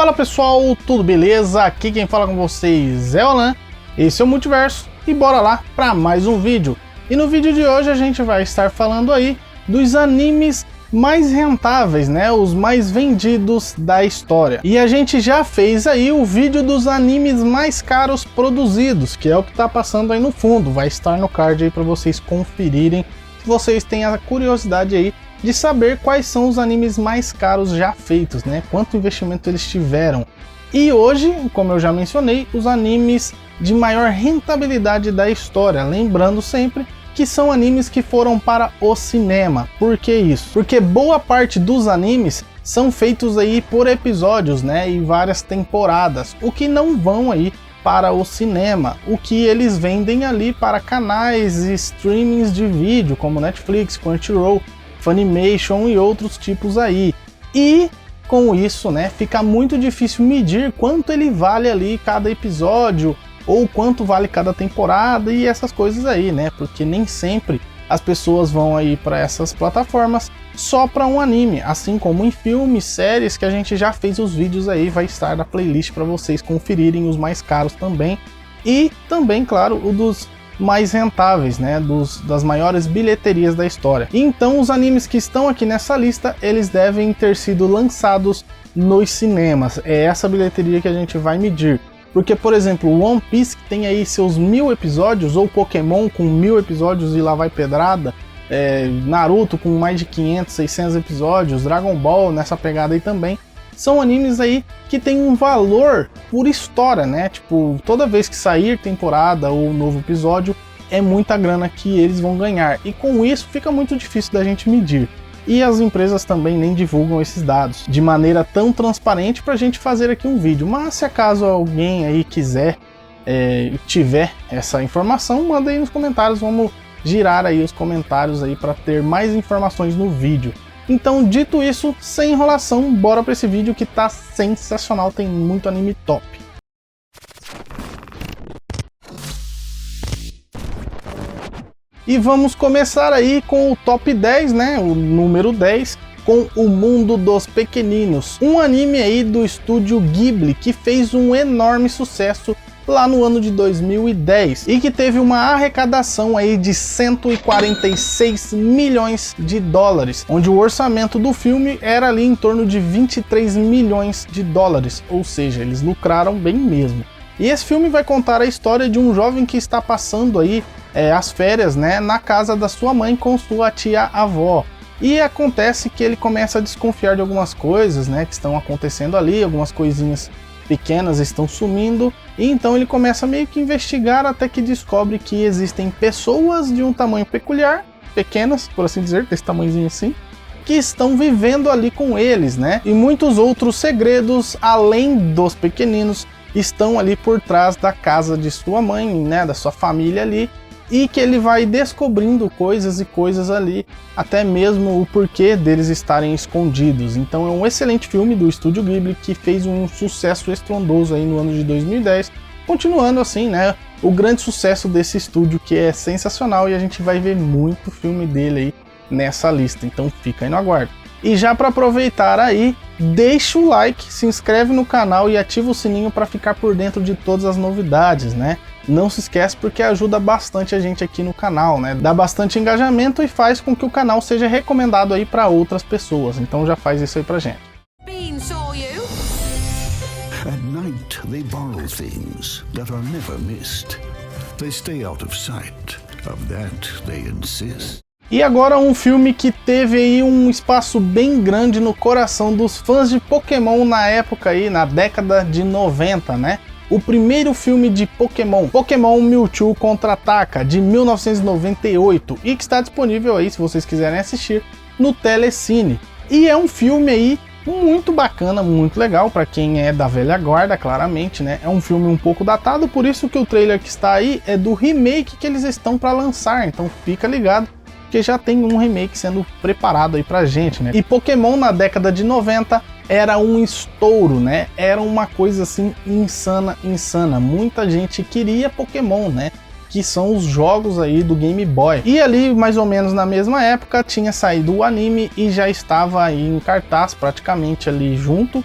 Fala pessoal, tudo beleza? Aqui quem fala com vocês é o Alan, esse é o Multiverso e bora lá para mais um vídeo. E no vídeo de hoje a gente vai estar falando aí dos animes mais rentáveis, né? Os mais vendidos da história. E a gente já fez aí o vídeo dos animes mais caros produzidos, que é o que tá passando aí no fundo, vai estar no card aí para vocês conferirem, se vocês têm a curiosidade aí de saber quais são os animes mais caros já feitos, né? Quanto investimento eles tiveram. E hoje, como eu já mencionei, os animes de maior rentabilidade da história. Lembrando sempre que são animes que foram para o cinema. Por que isso? Porque boa parte dos animes são feitos aí por episódios, né? E várias temporadas, o que não vão aí para o cinema, o que eles vendem ali para canais e streamings de vídeo, como Netflix, Crunchyroll, Funimation e outros tipos aí. E com isso, né, fica muito difícil medir quanto ele vale ali cada episódio ou quanto vale cada temporada e essas coisas aí, né? Porque nem sempre as pessoas vão aí para essas plataformas só para um anime, assim como em filmes, séries que a gente já fez os vídeos aí, vai estar na playlist para vocês conferirem os mais caros também. E também, claro, o dos mais rentáveis, né, das maiores bilheterias da história. Então os animes que estão aqui nessa lista, eles devem ter sido lançados nos cinemas. É essa bilheteria que a gente vai medir. Porque, por exemplo, One Piece, que tem aí seus 1000 episódios, ou Pokémon com 1000 episódios e lá vai pedrada, Naruto com mais de 500, 600 episódios, Dragon Ball nessa pegada aí também, são animes aí que tem um valor por história, né? Tipo, toda vez que sair temporada ou novo episódio, é muita grana que eles vão ganhar. E com isso fica muito difícil da gente medir. E as empresas também nem divulgam esses dados de maneira tão transparente para a gente fazer aqui um vídeo. Mas se acaso alguém aí quiser, tiver essa informação, manda aí nos comentários. Vamos girar aí os comentários aí para ter mais informações no vídeo. Então, dito isso, sem enrolação, bora para esse vídeo que tá sensacional, tem muito anime top. E vamos começar aí com o top 10, né? O número 10, com O Mundo dos Pequeninos. Um anime aí do estúdio Ghibli que fez um enorme sucesso lá no ano de 2010 e que teve uma arrecadação aí de 146 milhões de dólares, onde o orçamento do filme era ali em torno de 23 milhões de dólares, ou seja, eles lucraram bem mesmo. E esse filme vai contar a história de um jovem que está passando aí as férias, né, na casa da sua mãe com sua tia-avó. E acontece que ele começa a desconfiar de algumas coisas, né, que estão acontecendo ali, algumas coisinhas pequenas estão sumindo, e então ele começa meio que investigar até que descobre que existem pessoas de um tamanho peculiar, pequenas, por assim dizer, desse tamanhozinho assim, que estão vivendo ali com eles, né? E muitos outros segredos, além dos pequeninos, estão ali por trás da casa de sua mãe, né, da sua família ali, e que ele vai descobrindo coisas e coisas ali, até mesmo o porquê deles estarem escondidos. Então é um excelente filme do Estúdio Ghibli que fez um sucesso estrondoso aí no ano de 2010, continuando assim, né, o grande sucesso desse estúdio que é sensacional e a gente vai ver muito filme dele aí nessa lista, então fica aí no aguardo. E já para aproveitar aí, deixa o like, se inscreve no canal e ativa o sininho para ficar por dentro de todas as novidades, né? Não se esquece porque ajuda bastante a gente aqui no canal, né? Dá bastante engajamento e faz com que o canal seja recomendado aí para outras pessoas. Então já faz isso aí pra gente. At night they borrow things that are never missed. They stay out of sight. Of that they insist. E agora um filme que teve aí um espaço bem grande no coração dos fãs de Pokémon na época aí, na década de 90, né? O primeiro filme de Pokémon, Pokémon Mewtwo Contra-Ataca, de 1998, e que está disponível aí, se vocês quiserem assistir, no Telecine. E é um filme aí muito bacana, muito legal, para quem é da velha guarda, claramente, né? É um filme um pouco datado, por isso que o trailer que está aí é do remake que eles estão para lançar, então fica ligado, porque já tem um remake sendo preparado aí pra gente, né? E Pokémon na década de 90 era um estouro, né? Era uma coisa assim insana. Muita gente queria Pokémon, né? Que são os jogos aí do Game Boy. E ali, mais ou menos na mesma época, tinha saído o anime e já estava aí em cartaz praticamente ali junto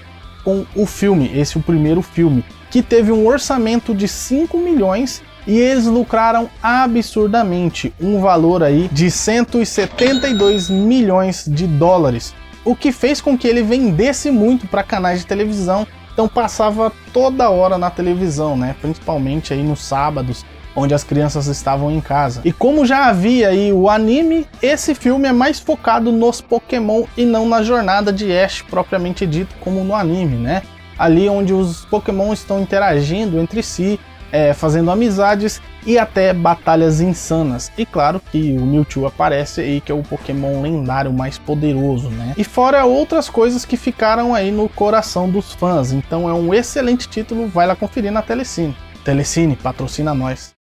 com o filme, o primeiro filme, que teve um orçamento de 5 milhões e eles lucraram absurdamente, um valor aí de 172 milhões de dólares, o que fez com que ele vendesse muito para canais de televisão. Então passava toda hora na televisão, né? Principalmente aí nos sábados, onde as crianças estavam em casa. E como já havia aí o anime, esse filme é mais focado nos Pokémon e não na jornada de Ash propriamente dito, como no anime, né? Ali onde os Pokémon estão interagindo entre si, fazendo amizades e até batalhas insanas. E claro que o Mewtwo aparece aí, que é o Pokémon lendário mais poderoso, né? E fora outras coisas que ficaram aí no coração dos fãs. Então é um excelente título, vai lá conferir na Telecine. Telecine, patrocina nós.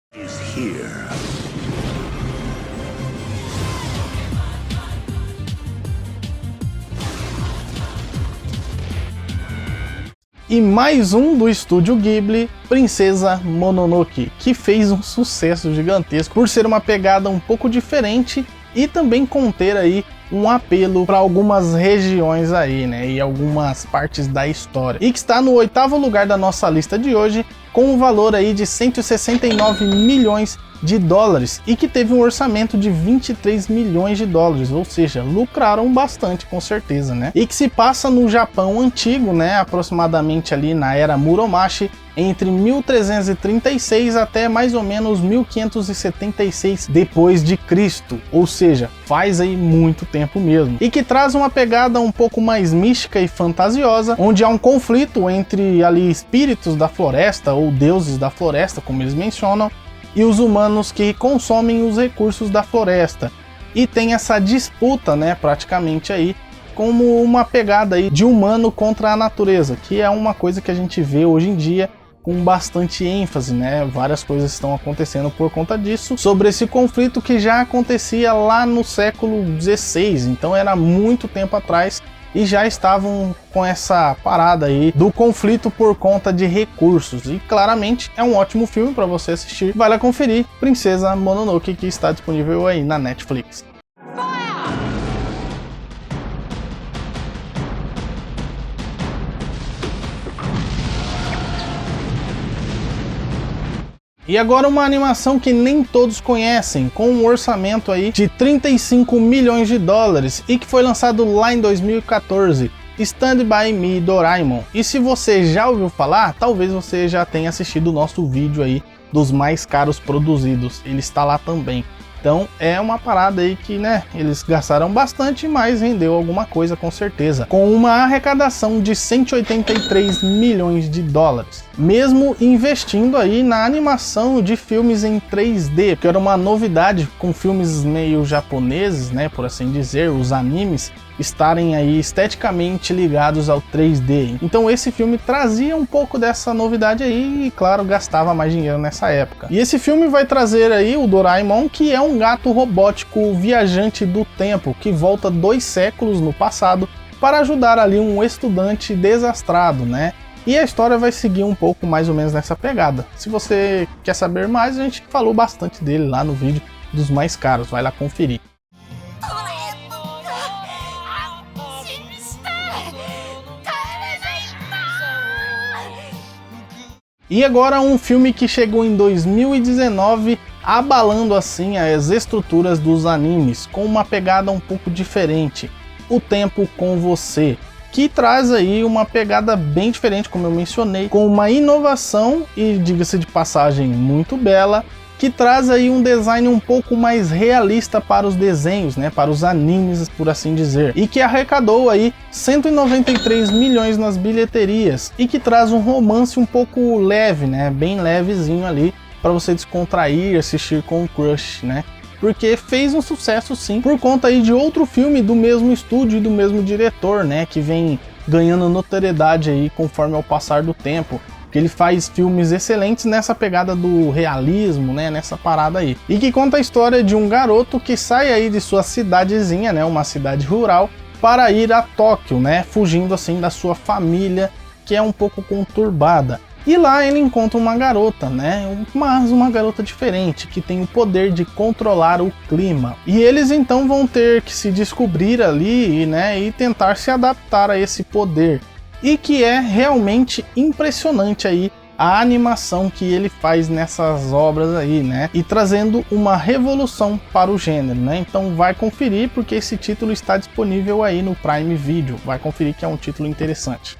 E mais um do estúdio Ghibli, Princesa Mononoke, que fez um sucesso gigantesco por ser uma pegada um pouco diferente e também conter aí um apelo para algumas regiões aí, né, e algumas partes da história. E que está no 8º lugar da nossa lista de hoje, com um valor aí de 169 milhões de dólares e que teve um orçamento de 23 milhões de dólares, ou seja, lucraram bastante com certeza, né? E que se passa no Japão antigo, né, aproximadamente ali na era Muromachi, entre 1336 até mais ou menos 1576 depois de Cristo, ou seja, faz aí muito tempo mesmo. E que traz uma pegada um pouco mais mística e fantasiosa, onde há um conflito entre ali espíritos da floresta ou deuses da floresta, como eles mencionam, e os humanos que consomem os recursos da floresta. E tem essa disputa, né, praticamente aí, como uma pegada aí de humano contra a natureza, que é uma coisa que a gente vê hoje em dia com bastante ênfase, né? Várias coisas estão acontecendo por conta disso, sobre esse conflito que já acontecia lá no século XVI, então era muito tempo atrás, e já estavam com essa parada aí do conflito por conta de recursos. E claramente é um ótimo filme para você assistir. Vai lá conferir Princesa Mononoke, que está disponível aí na Netflix. E agora uma animação que nem todos conhecem, com um orçamento aí de 35 milhões de dólares e que foi lançado lá em 2014, Stand By Me Doraemon. E se você já ouviu falar, talvez você já tenha assistido o nosso vídeo aí dos mais caros produzidos, ele está lá também. Então é uma parada aí que, né, eles gastaram bastante, mas rendeu alguma coisa com certeza, com uma arrecadação de 183 milhões de dólares, mesmo investindo aí na animação de filmes em 3D, que era uma novidade com filmes meio japoneses, né, por assim dizer, os animes estarem aí esteticamente ligados ao 3D. Então esse filme trazia um pouco dessa novidade aí e, claro, gastava mais dinheiro nessa época. E esse filme vai trazer aí o Doraemon, que é um gato robótico viajante do tempo, que volta 2 séculos no passado para ajudar ali um estudante desastrado, né? E a história vai seguir um pouco mais ou menos nessa pegada. Se você quer saber mais, a gente falou bastante dele lá no vídeo dos mais caros, vai lá conferir. E agora um filme que chegou em 2019, abalando assim as estruturas dos animes, com uma pegada um pouco diferente, O Tempo com Você, que traz aí uma pegada bem diferente, como eu mencionei, com uma inovação e, diga-se de passagem, muito bela, que traz aí um design um pouco mais realista para os desenhos, né, para os animes, por assim dizer, e que arrecadou aí 193 milhões nas bilheterias, e que traz um romance um pouco leve, né, bem levezinho ali, para você descontrair, assistir com o crush, né, porque fez um sucesso sim, por conta aí de outro filme do mesmo estúdio e do mesmo diretor, né, que vem ganhando notoriedade aí conforme ao passar do tempo, que ele faz filmes excelentes nessa pegada do realismo, né, nessa parada aí. E que conta a história de um garoto que sai aí de sua cidadezinha, né, uma cidade rural, para ir a Tóquio, né, fugindo assim da sua família, que é um pouco conturbada. E lá ele encontra uma garota, né, mas uma garota diferente, que tem o poder de controlar o clima. E eles então vão ter que se descobrir ali, né, e tentar se adaptar a esse poder. e que é realmente impressionante aí a animação que ele faz nessas obras aí, né? E trazendo uma revolução para o gênero, né? Então vai conferir, porque esse título está disponível aí no Prime Video. Vai conferir que é um título interessante.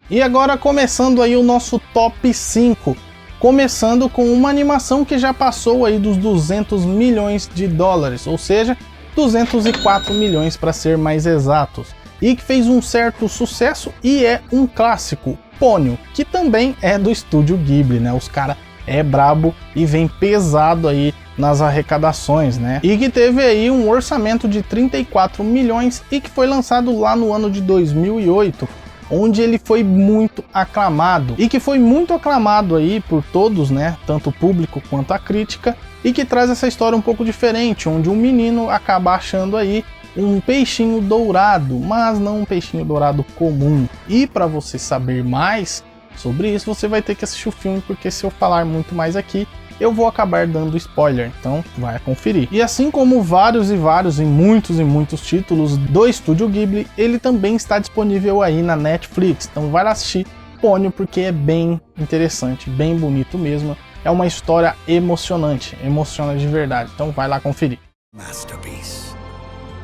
E agora começando aí o nosso top 5. Começando com uma animação que já passou aí dos 200 milhões de dólares, ou seja, 204 milhões para ser mais exatos, e que fez um certo sucesso e é um clássico, Ponyo, que também é do estúdio Ghibli, né? Os caras é brabo e vem pesado aí nas arrecadações, né? E que teve aí um orçamento de 34 milhões e que foi lançado lá no ano de 2008. Onde ele foi muito aclamado e que foi muito aclamado aí por todos, né, tanto o público quanto a crítica, e que traz essa história um pouco diferente, onde um menino acaba achando aí um peixinho dourado, mas não um peixinho dourado comum. E para você saber mais sobre isso, você vai ter que assistir o filme, porque se eu falar muito mais aqui, eu vou acabar dando spoiler, então vai conferir. E assim como vários e muitos títulos do estúdio Ghibli, ele também está disponível aí na Netflix, então vai lá assistir Ponyo, porque é bem interessante, bem bonito mesmo, é uma história emocionante, emociona de verdade, então vai lá conferir. Masterpiece.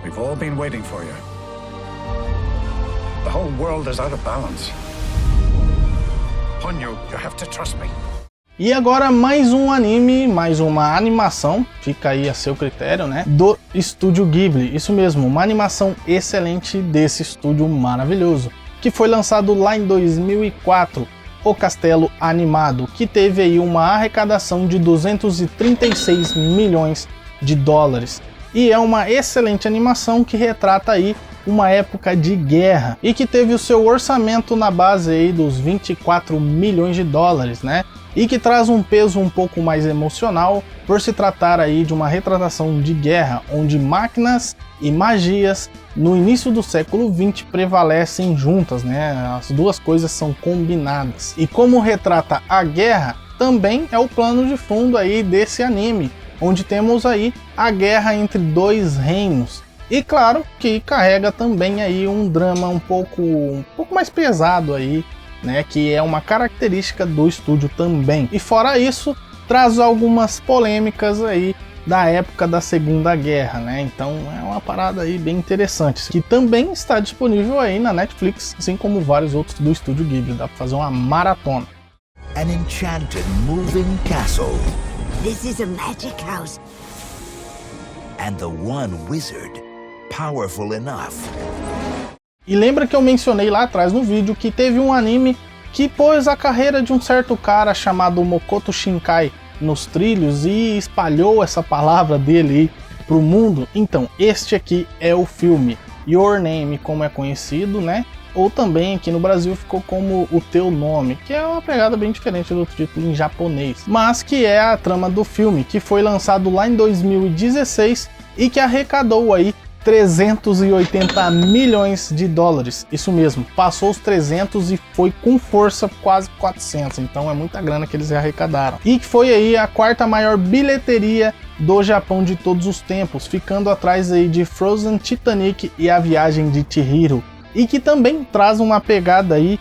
We've all been waiting for you. The whole world is out of balance. Ponyo, you have to trust me. E agora mais um anime, mais uma animação, fica aí a seu critério, né, do estúdio Ghibli, isso mesmo, uma animação excelente desse estúdio maravilhoso, que foi lançado lá em 2004, O Castelo Animado, que teve aí uma arrecadação de 236 milhões de dólares, e é uma excelente animação que retrata aí uma época de guerra, e que teve o seu orçamento na base aí dos 24 milhões de dólares, né? E que traz um peso um pouco mais emocional por se tratar aí de uma retratação de guerra, onde máquinas e magias no início do século XX prevalecem juntas, né? As duas coisas são combinadas. E como retrata a guerra, também é o plano de fundo aí desse anime, onde temos aí a guerra entre dois reinos. E claro que carrega também aí um drama um pouco mais pesado aí, né, que é uma característica do estúdio também. E fora isso, traz algumas polêmicas aí da época da Segunda Guerra, né? Então é uma parada aí bem interessante, que também está disponível aí na Netflix, assim como vários outros do estúdio Ghibli. Dá para fazer uma maratona. An enchanted moving castle. This is a magic house. And the one wizard powerful enough. E lembra que eu mencionei lá atrás no vídeo que teve um anime que pôs a carreira de um certo cara chamado Makoto Shinkai nos trilhos e espalhou essa palavra dele aí pro mundo? Então, este aqui é o filme Your Name, como é conhecido, né? Ou também aqui no Brasil ficou como O Teu Nome, que é uma pegada bem diferente do título em japonês, mas que é a trama do filme, que foi lançado lá em 2016 e que arrecadou aí 380 milhões de dólares, isso mesmo, passou os 300 e foi com força quase 400, então é muita grana que eles arrecadaram. E que foi aí a quarta maior bilheteria do Japão de todos os tempos, ficando atrás aí de Frozen, Titanic e A Viagem de Chihiro. E que também traz uma pegada aí,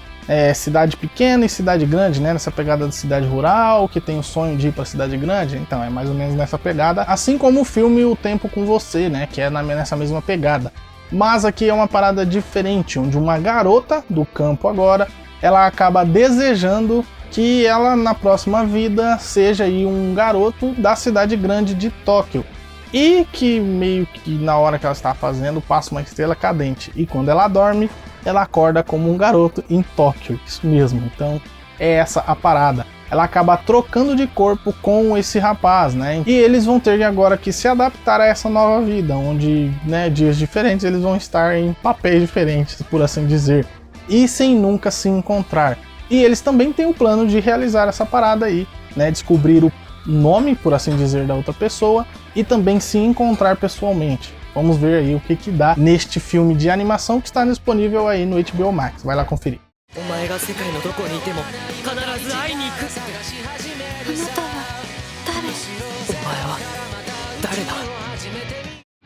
cidade pequena e cidade grande, né? Nessa pegada de cidade rural, que tem o sonho de ir para cidade grande, então é mais ou menos nessa pegada, assim como o filme O Tempo com Você, né? Que é nessa mesma pegada. Mas aqui é uma parada diferente, onde uma garota do campo agora, ela acaba desejando que ela na próxima vida seja aí um garoto da cidade grande de Tóquio. E que meio que na hora que ela está fazendo passa uma estrela cadente, e quando ela dorme ela acorda como um garoto em Tóquio, isso mesmo. Então é essa a parada, ela acaba trocando de corpo com esse rapaz, né? E eles vão ter agora que se adaptar a essa nova vida, onde, né, dias diferentes eles vão estar em papéis diferentes, por assim dizer, e sem nunca se encontrar. E eles também têm o plano de realizar essa parada aí, né? Descobrir o nome, por assim dizer, da outra pessoa e também se encontrar pessoalmente. Vamos ver aí o que dá neste filme de animação que está disponível aí no HBO Max. Vai lá conferir.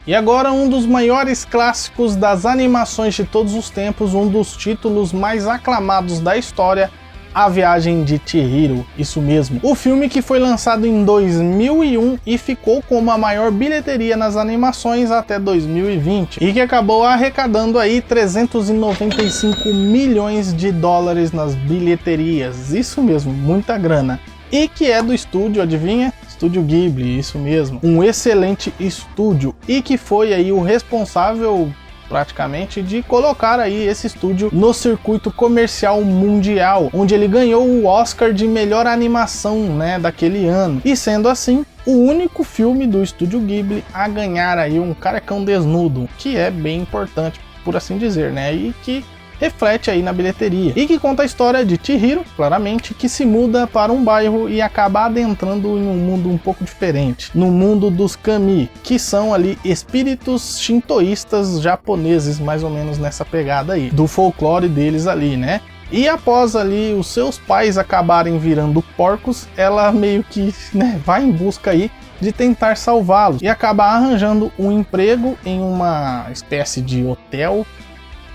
E agora um dos maiores clássicos das animações de todos os tempos, um dos títulos mais aclamados da história, A Viagem de Chihiro, isso mesmo. O filme que foi lançado em 2001 e ficou como a maior bilheteria nas animações até 2020 e que acabou arrecadando aí 395 milhões de dólares nas bilheterias, isso mesmo, muita grana. E que é do estúdio, adivinha? Estúdio Ghibli, isso mesmo. Um excelente estúdio e que foi aí o responsável praticamente de colocar aí esse estúdio no circuito comercial mundial, onde ele ganhou o Oscar de melhor animação, né, daquele ano. E sendo assim, o único filme do estúdio Ghibli a ganhar aí um carecão desnudo, que é bem importante, por assim dizer, né, e que reflete aí na bilheteria, e que conta a história de Chihiro, claramente, que se muda para um bairro e acaba adentrando em um mundo um pouco diferente, no mundo dos kami, que são ali espíritos shintoístas japoneses, mais ou menos nessa pegada aí, do folclore deles ali, né? E após ali os seus pais acabarem virando porcos, ela meio que, né, vai em busca aí de tentar salvá-los, e acaba arranjando um emprego em uma espécie de hotel,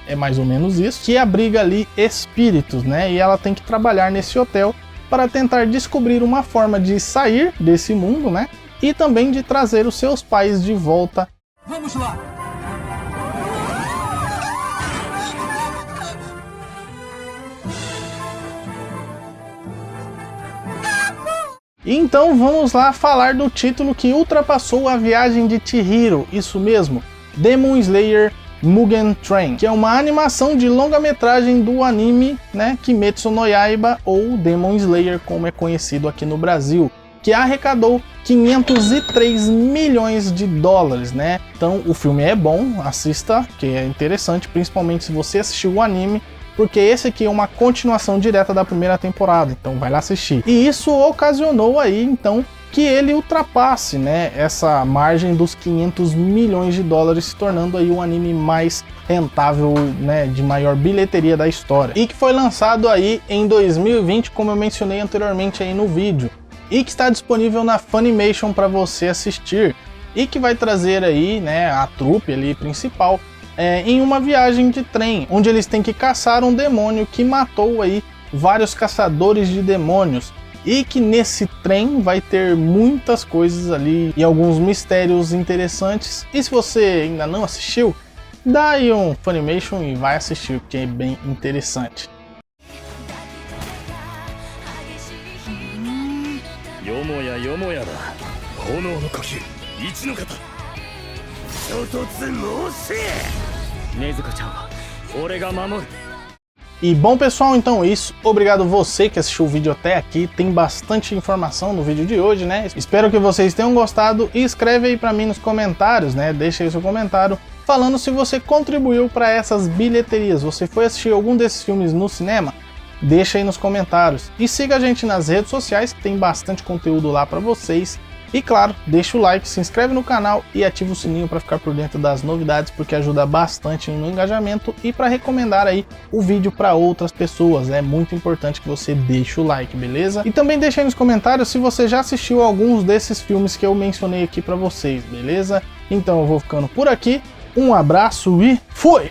é mais ou menos isso, que abriga ali espíritos, né? E ela tem que trabalhar nesse hotel para tentar descobrir uma forma de sair desse mundo, né? E também de trazer os seus pais de volta. Vamos lá! Então vamos lá falar do título que ultrapassou A Viagem de Chihiro, isso mesmo, Demon Slayer Mugen Train, que é uma animação de longa-metragem do anime, né, Kimetsu no Yaiba, ou Demon Slayer, como é conhecido aqui no Brasil, que arrecadou 503 milhões de dólares, né? Então o filme é bom, assista, que é interessante, principalmente se você assistiu o anime, porque esse aqui é uma continuação direta da primeira temporada, então vai lá assistir. E isso ocasionou aí, então, que ele ultrapasse, né, essa margem dos 500 milhões de dólares, se tornando aí o anime mais rentável, né, de maior bilheteria da história. E que foi lançado aí em 2020, como eu mencionei anteriormente aí no vídeo. E que está disponível na Funimation para você assistir. E que vai trazer aí, né, a trupe ali principal em uma viagem de trem, onde eles têm que caçar um demônio que matou aí vários caçadores de demônios. E que nesse trem vai ter muitas coisas ali e alguns mistérios interessantes. E se você ainda não assistiu, dá aí um Funimation e vai assistir, porque é bem interessante. E bom pessoal, então é isso, obrigado você que assistiu o vídeo até aqui, tem bastante informação no vídeo de hoje, né? Espero que vocês tenham gostado e escreve aí pra mim nos comentários, né? Deixa aí seu comentário falando se você contribuiu para essas bilheterias, você foi assistir algum desses filmes no cinema? Deixa aí nos comentários e siga a gente nas redes sociais que tem bastante conteúdo lá pra vocês. E claro, deixa o like, se inscreve no canal e ativa o sininho para ficar por dentro das novidades, porque ajuda bastante no engajamento e para recomendar aí o vídeo para outras pessoas. É muito importante que você deixe o like, beleza? E também deixa aí nos comentários se você já assistiu alguns desses filmes que eu mencionei aqui para vocês, beleza? Então eu vou ficando por aqui, um abraço e fui!